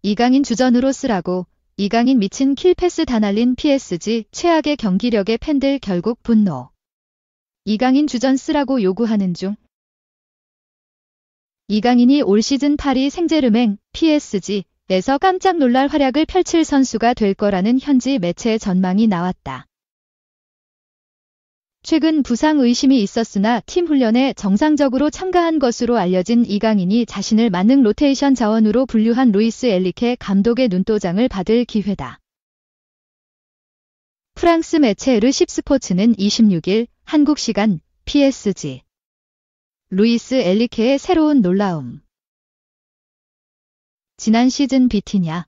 이강인 주전으로 쓰라고. 이강인 미친 킬패스 다 날린 PSG 최악의 경기력에 팬들 결국 분노. 이강인 주전 쓰라고 요구하는 중. 이강인이 올 시즌 파리 생제르맹 PSG에서 깜짝 놀랄 활약을 펼칠 선수가 될 거라는 현지 매체의 전망이 나왔다. 최근 부상 의심이 있었으나 팀 훈련에 정상적으로 참가한 것으로 알려진 이강인이 자신을 만능 로테이션 자원으로 분류한 루이스 엔리케 감독의 눈도장을 받을 기회다. 프랑스 매체 르십스포츠는 26일 한국 시간 PSG 루이스 엔리케의 새로운 놀라움. 지난 시즌 비티냐,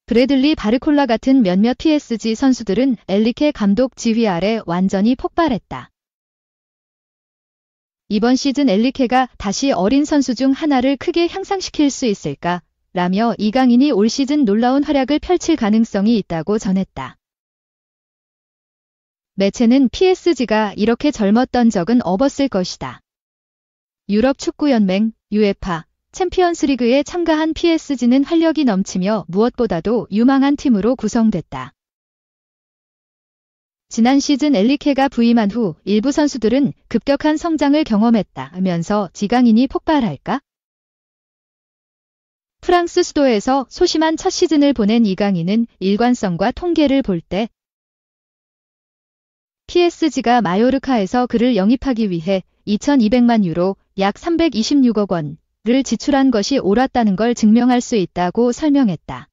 브래들리 바르콜라 같은 몇몇 PSG 선수들은 엔리케 감독 지휘 아래 완전히 폭발했다. 이번 시즌 엔리케가 다시 어린 선수 중 하나를 크게 향상시킬 수 있을까? 라며 이강인이 올 시즌 놀라운 활약을 펼칠 가능성이 있다고 전했다. 매체는 PSG가 이렇게 젊었던 적은 없었을 것이다. 유럽 축구연맹 UEFA 챔피언스리그에 참가한 PSG는 활력이 넘치며 무엇보다도 유망한 팀으로 구성됐다. 지난 시즌 엔리케가 부임한 후 일부 선수들은 급격한 성장을 경험했다면서 이강인이 폭발할까? 프랑스 수도에서 소심한 첫 시즌을 보낸 이강인은 일관성과 통계를 볼 때 PSG가 마요르카에서 그를 영입하기 위해 2,200만 유로 약 326억 원을 지출한 것이 옳았다는 걸 증명할 수 있다고 설명했다.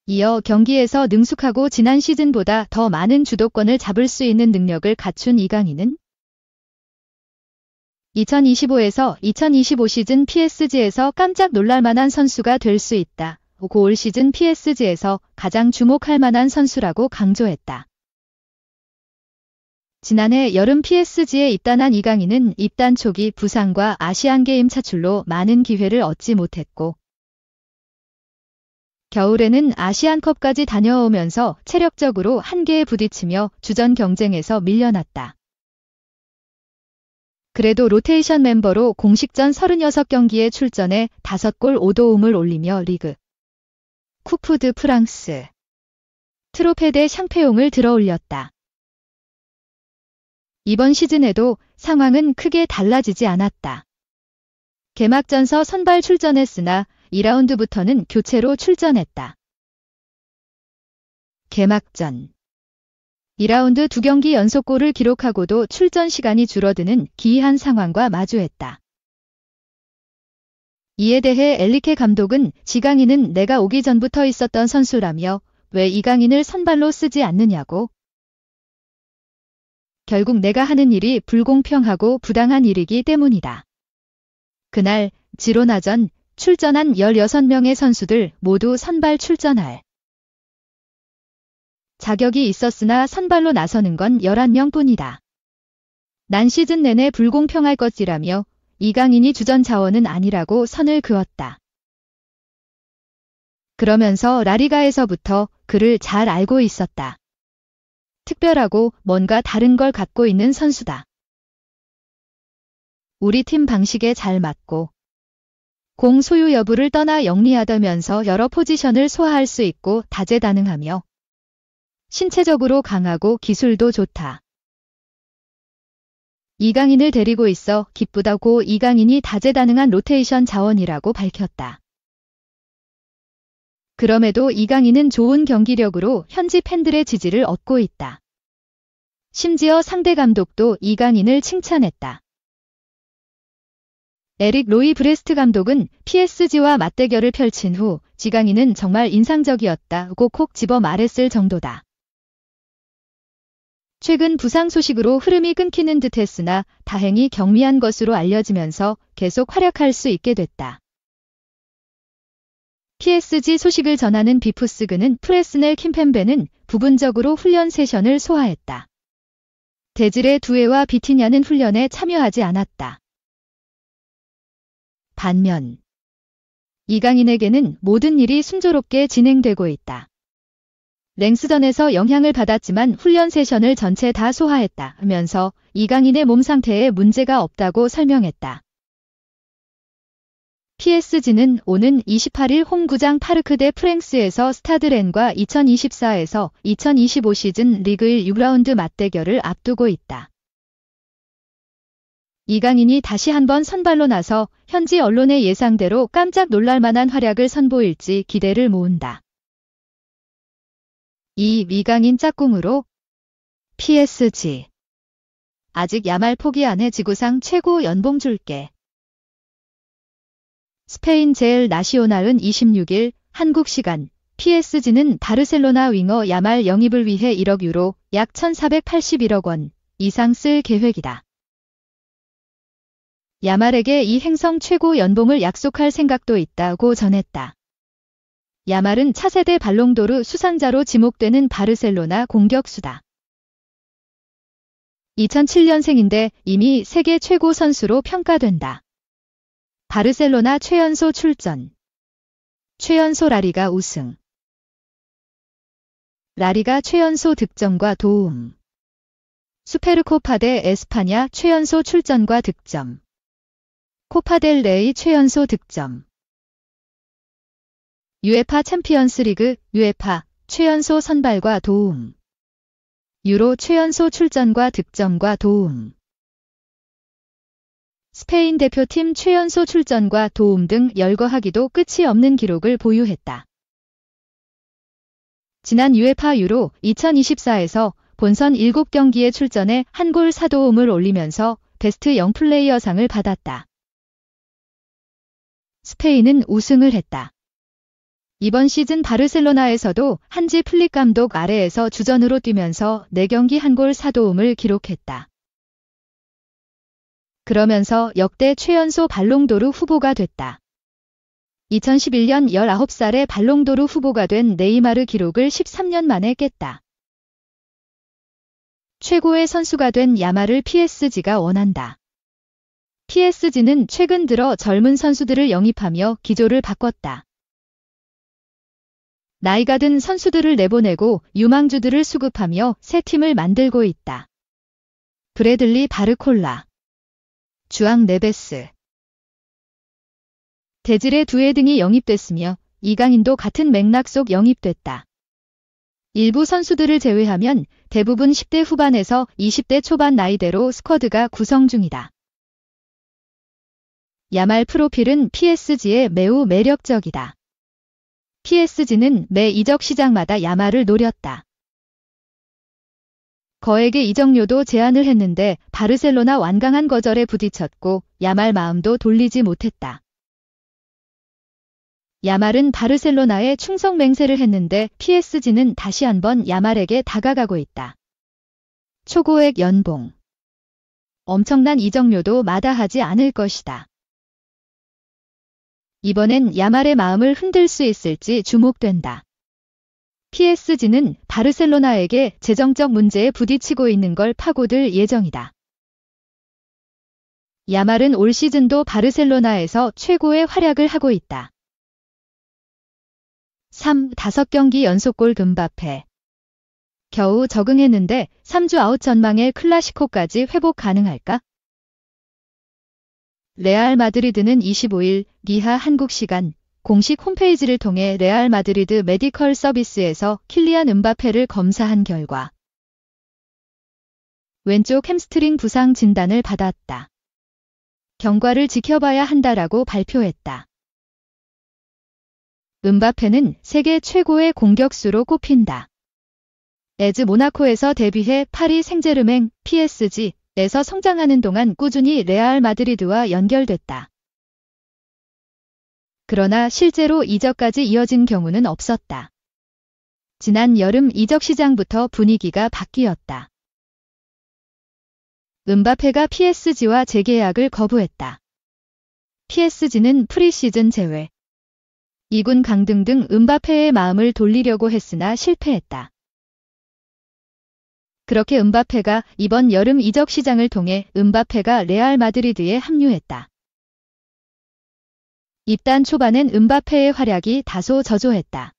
이어 경기에서 능숙하고 지난 시즌보다 더 많은 주도권을 잡을 수 있는 능력을 갖춘 이강인은 2025에서 2025 시즌 PSG에서 깜짝 놀랄 만한 선수가 될 수 있다. 올 시즌 PSG에서 가장 주목할 만한 선수라고 강조했다. 지난해 여름 PSG에 입단한 이강인은 입단 초기 부상과 아시안게임 차출로 많은 기회를 얻지 못했고 겨울에는 아시안컵까지 다녀오면서 체력적으로 한계에 부딪히며 주전 경쟁에서 밀려났다. 그래도 로테이션 멤버로 공식전 36경기에 출전해 5골 5도움을 올리며 리그 쿠프 드 프랑스 트로페 대 샹페용을 들어올렸다. 이번 시즌에도 상황은 크게 달라지지 않았다. 개막전서 선발 출전했으나 2라운드부터는 교체로 출전했다. 개막전 2라운드 2경기 연속골을 기록하고도 출전 시간이 줄어드는 기이한 상황과 마주했다. 이에 대해 엔리케 감독은 이강인은 내가 오기 전부터 있었던 선수라며 왜 이강인을 선발로 쓰지 않느냐고. 결국 내가 하는 일이 불공평하고 부당한 일이기 때문이다. 그날 지로나전 출전한 16명의 선수들 모두 선발 출전할 자격이 있었으나 선발로 나서는 건 11명뿐이다. 난 시즌 내내 불공평할 것이라며 이강인이 주전 자원은 아니라고 선을 그었다. 그러면서 라리가에서부터 그를 잘 알고 있었다. 특별하고 뭔가 다른 걸 갖고 있는 선수다. 우리 팀 방식에 잘 맞고 공 소유 여부를 떠나 영리하다면서 여러 포지션을 소화할 수 있고 다재다능하며 신체적으로 강하고 기술도 좋다. 이강인을 데리고 있어 기쁘다고 이강인이 다재다능한 로테이션 자원이라고 밝혔다. 그럼에도 이강인은 좋은 경기력으로 현지 팬들의 지지를 얻고 있다. 심지어 상대 감독도 이강인을 칭찬했다. 에릭 로이 브레스트 감독은 PSG와 맞대결을 펼친 후 이강인은 정말 인상적이었다고 콕 집어 말했을 정도다. 최근 부상 소식으로 흐름이 끊기는 듯했으나 다행히 경미한 것으로 알려지면서 계속 활약할 수 있게 됐다. PSG 소식을 전하는 비푸스그는 프레스넬 킴펜베는 부분적으로 훈련 세션을 소화했다. 데즈레 두에와 비티냐는 훈련에 참여하지 않았다. 반면 이강인에게는 모든 일이 순조롭게 진행되고 있다. 랭스전에서 영향을 받았지만 훈련 세션을 전체 다 소화했다면서 이강인의 몸 상태에 문제가 없다고 설명했다. PSG는 오는 28일 홈구장 파르크 대 프랭스에서 스타드 렌과 2024에서 2025 시즌 리그 1 6라운드 맞대결을 앞두고 있다. 이강인이 다시 한번 선발로 나서 현지 언론의 예상대로 깜짝 놀랄만한 활약을 선보일지 기대를 모은다. 이 이강인 짝꿍으로 PSG 아직 야말 포기 안 해 지구상 최고 연봉 줄게. 스페인 제엘 나시오날은 26일 한국 시간 PSG는 바르셀로나 윙어 야말 영입을 위해 1억 유로 약 1,481억 원 이상 쓸 계획이다. 야말에게 이 행성 최고 연봉을 약속할 생각도 있다고 전했다. 야말은 차세대 발롱도르 수상자로 지목되는 바르셀로나 공격수다. 2007년생인데 이미 세계 최고 선수로 평가된다. 바르셀로나 최연소 출전. 최연소 라리가 우승. 라리가 최연소 득점과 도움. 수페르코파 대 에스파냐 최연소 출전과 득점. 코파델 레이 최연소 득점. UEFA 챔피언스 리그, UEFA 최연소 선발과 도움. 유로 최연소 출전과 득점과 도움. 스페인 대표팀 최연소 출전과 도움 등 열거하기도 끝이 없는 기록을 보유했다. 지난 UEFA 유로 2024에서 본선 7경기에 출전해 한 골 4도움을 올리면서 베스트 영 플레이어상을 받았다. 스페인은 우승을 했다. 이번 시즌 바르셀로나에서도 한지 플릭 감독 아래에서 주전으로 뛰면서 4경기 한 골 4도움을 기록했다. 그러면서 역대 최연소 발롱도르 후보가 됐다. 2011년 19살에 발롱도르 후보가 된 네이마르 기록을 13년 만에 깼다. 최고의 선수가 된 야말을 PSG가 원한다. PSG는 최근 들어 젊은 선수들을 영입하며 기조를 바꿨다. 나이가 든 선수들을 내보내고 유망주들을 수급하며 새 팀을 만들고 있다. 브래들리 바르콜라, 주앙 네베스, 데즈레 두에 등이 영입됐으며 이강인도 같은 맥락 속 영입됐다. 일부 선수들을 제외하면 대부분 10대 후반에서 20대 초반 나이대로 스쿼드가 구성 중이다. 야말 프로필은 PSG에 매우 매력적이다. PSG는 매 이적 시장마다 야말을 노렸다. 거액의 이적료도 제안을 했는데 바르셀로나 완강한 거절에 부딪혔고 야말 마음도 돌리지 못했다. 야말은 바르셀로나에 충성 맹세를 했는데 PSG는 다시 한번 야말에게 다가가고 있다. 초고액 연봉. 엄청난 이적료도 마다하지 않을 것이다. 이번엔 야말의 마음을 흔들 수 있을지 주목된다. PSG는 바르셀로나에게 재정적 문제에 부딪히고 있는 걸 파고들 예정이다. 야말은 올 시즌도 바르셀로나에서 최고의 활약을 하고 있다. 5경기 연속골 금바페. 겨우 적응했는데 3주 아웃 전망의 클라시코까지 회복 가능할까? 레알 마드리드는 25일 리하 한국 시간 공식 홈페이지를 통해 레알 마드리드 메디컬 서비스에서 킬리안 음바페를 검사한 결과 왼쪽 햄스트링 부상 진단을 받았다. 경과를 지켜봐야 한다라고 발표했다. 음바페는 세계 최고의 공격수로 꼽힌다. 에즈 모나코에서 데뷔해 파리 생제르맹 PSG에서 성장하는 동안 꾸준히 레알 마드리드와 연결됐다. 그러나 실제로 이적까지 이어진 경우는 없었다. 지난 여름 이적 시장부터 분위기가 바뀌었다. 음바페가 PSG와 재계약을 거부했다. PSG는 프리시즌 제외, 2군 강등 등 음바페의 마음을 돌리려고 했으나 실패했다. 그렇게 음바페가 이번 여름 이적 시장을 통해 음바페가 레알 마드리드에 합류했다. 입단 초반엔 음바페의 활약이 다소 저조했다.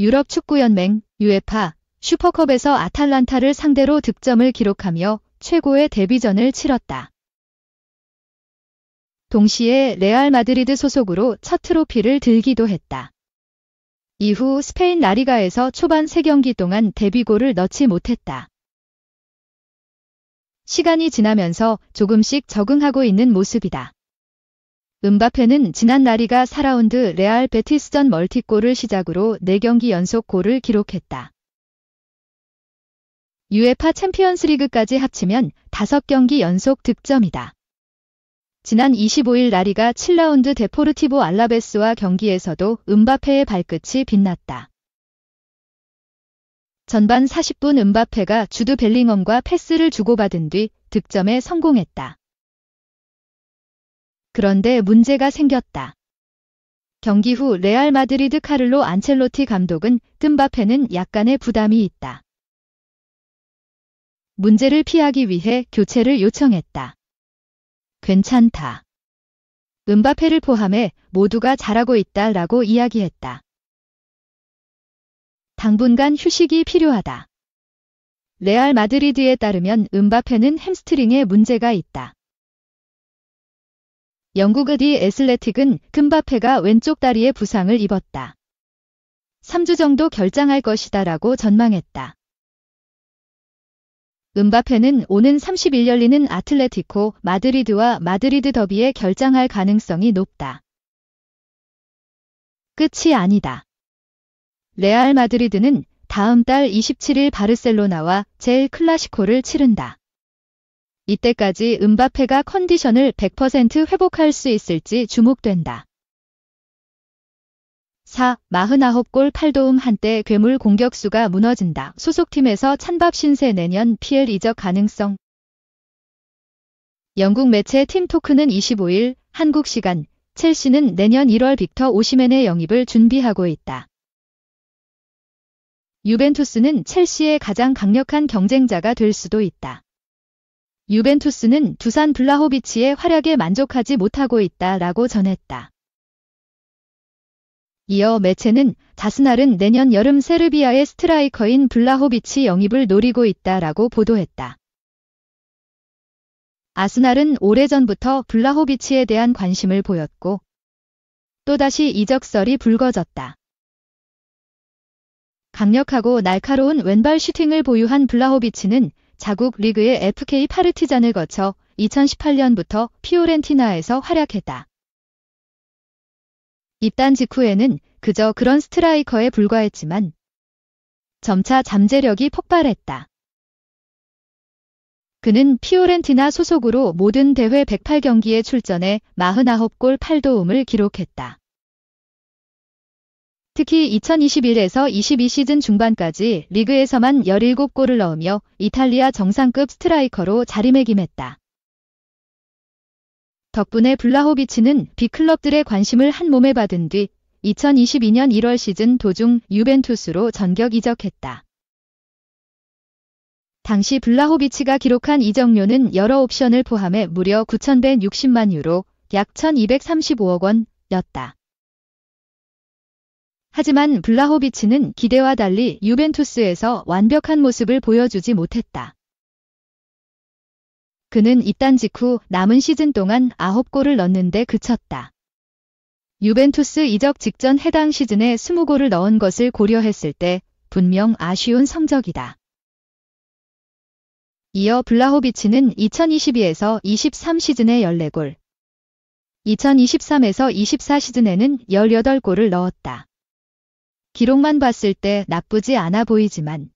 유럽 축구연맹 UEFA 슈퍼컵에서 아탈란타를 상대로 득점을 기록하며 최고의 데뷔전을 치렀다. 동시에 레알 마드리드 소속으로 첫 트로피를 들기도 했다. 이후 스페인 라리가에서 초반 3경기 동안 데뷔골을 넣지 못했다. 시간이 지나면서 조금씩 적응하고 있는 모습이다. 음바페는 지난 라리가 4라운드 레알 베티스전 멀티골을 시작으로 4경기 연속 골을 기록했다. UEFA 챔피언스리그까지 합치면 5경기 연속 득점이다. 지난 25일 라리가 7라운드 데포르티보 알라베스와 경기에서도 음바페의 발끝이 빛났다. 전반 40분 음바페가 주드 벨링엄과 패스를 주고받은 뒤 득점에 성공했다. 그런데 문제가 생겼다. 경기 후 레알 마드리드 카를로 안첼로티 감독은 음바페는 약간의 부담이 있다. 문제를 피하기 위해 교체를 요청했다. 괜찮다. 음바페를 포함해 모두가 잘하고 있다라고 이야기했다. 당분간 휴식이 필요하다. 레알 마드리드에 따르면 음바페는 햄스트링에 문제가 있다. 영국 디 애슬레틱은 음바페가 왼쪽 다리에 부상을 입었다. 3주 정도 결장할 것이다 라고 전망했다. 음바페는 오는 30일 열리는 아틀레티코 마드리드와 마드리드 더비에 결장할 가능성이 높다. 끝이 아니다. 레알 마드리드는 다음 달 27일 바르셀로나와 제일 클라시코를 치른다. 이때까지 음바페가 컨디션을 100% 회복할 수 있을지 주목된다. 4. 49골 8도움 한때 괴물 공격수가 무너진다. 소속팀에서 찬밥 신세 내년 PL 이적 가능성. 영국 매체 팀토크는 25일 한국 시간 첼시는 내년 1월 빅터 오시멘의 영입을 준비하고 있다. 유벤투스는 첼시의 가장 강력한 경쟁자가 될 수도 있다. 유벤투스는 두산 블라호비치의 활약에 만족하지 못하고 있다라고 전했다. 이어 매체는 아스날은 내년 여름 세르비아의 스트라이커인 블라호비치 영입을 노리고 있다라고 보도했다. 아스날은 오래전부터 블라호비치에 대한 관심을 보였고 또다시 이적설이 불거졌다. 강력하고 날카로운 왼발 슈팅을 보유한 블라호비치는 자국 리그의 FK 파르티잔을 거쳐 2018년부터 피오렌티나에서 활약했다. 입단 직후에는 그저 그런 스트라이커에 불과했지만 점차 잠재력이 폭발했다. 그는 피오렌티나 소속으로 모든 대회 108경기에 출전해 49골 8도움을 기록했다. 특히 2021에서 22 시즌 중반까지 리그에서만 17골을 넣으며 이탈리아 정상급 스트라이커로 자리매김했다. 덕분에 블라호비치는 빅클럽들의 관심을 한몸에 받은 뒤 2022년 1월 시즌 도중 유벤투스로 전격 이적했다. 당시 블라호비치가 기록한 이적료는 여러 옵션을 포함해 무려 9,160만 유로, 약 1,235억 원이었다. 하지만 블라호비치는 기대와 달리 유벤투스에서 완벽한 모습을 보여주지 못했다. 그는 입단 직후 남은 시즌 동안 9골을 넣는데 그쳤다. 유벤투스 이적 직전 해당 시즌에 20골을 넣은 것을 고려했을 때 분명 아쉬운 성적이다. 이어 블라호비치는 2022에서 23 시즌에 14골, 2023에서 24 시즌에는 18골을 넣었다. 기록만 봤을 때 나쁘지 않아 보이지만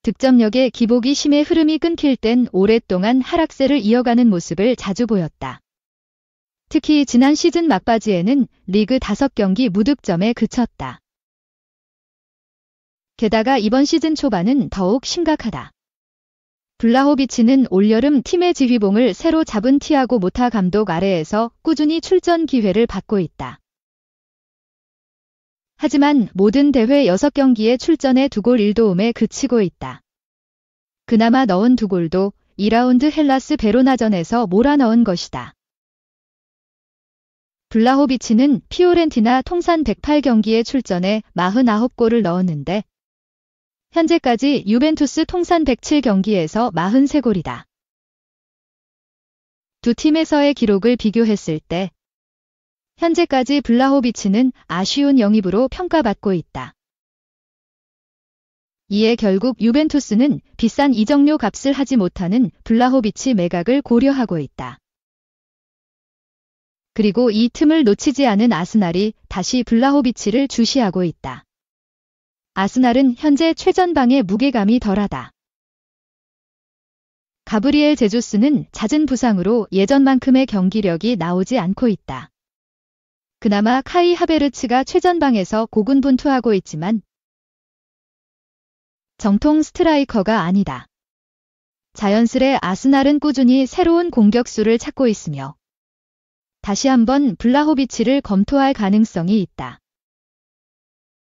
득점력의 기복이 심해 흐름이 끊길 땐 오랫동안 하락세를 이어가는 모습을 자주 보였다. 특히 지난 시즌 막바지에는 리그 5경기 무득점에 그쳤다. 게다가 이번 시즌 초반은 더욱 심각하다. 블라호비치는 올여름 팀의 지휘봉을 새로 잡은 티아고 모타 감독 아래에서 꾸준히 출전 기회를 받고 있다. 하지만 모든 대회 6경기에 출전해 2골 1도움에 그치고 있다. 그나마 넣은 2골도 2라운드 헬라스 베로나전에서 몰아넣은 것이다. 블라호비치는 피오렌티나 통산 108경기에 출전해 49골을 넣었는데 현재까지 유벤투스 통산 107경기에서 43골이다. 두 팀에서의 기록을 비교했을 때 현재까지 블라호비치는 아쉬운 영입으로 평가받고 있다. 이에 결국 유벤투스는 비싼 이적료 값을 하지 못하는 블라호비치 매각을 고려하고 있다. 그리고 이 틈을 놓치지 않은 아스날이 다시 블라호비치를 주시하고 있다. 아스날은 현재 최전방의 무게감이 덜하다. 가브리엘 제주스는 잦은 부상으로 예전만큼의 경기력이 나오지 않고 있다. 그나마 카이 하베르츠가 최전방에서 고군분투하고 있지만 정통 스트라이커가 아니다. 자연스레 아스날은 꾸준히 새로운 공격수를 찾고 있으며 다시 한번 블라호비치를 검토할 가능성이 있다.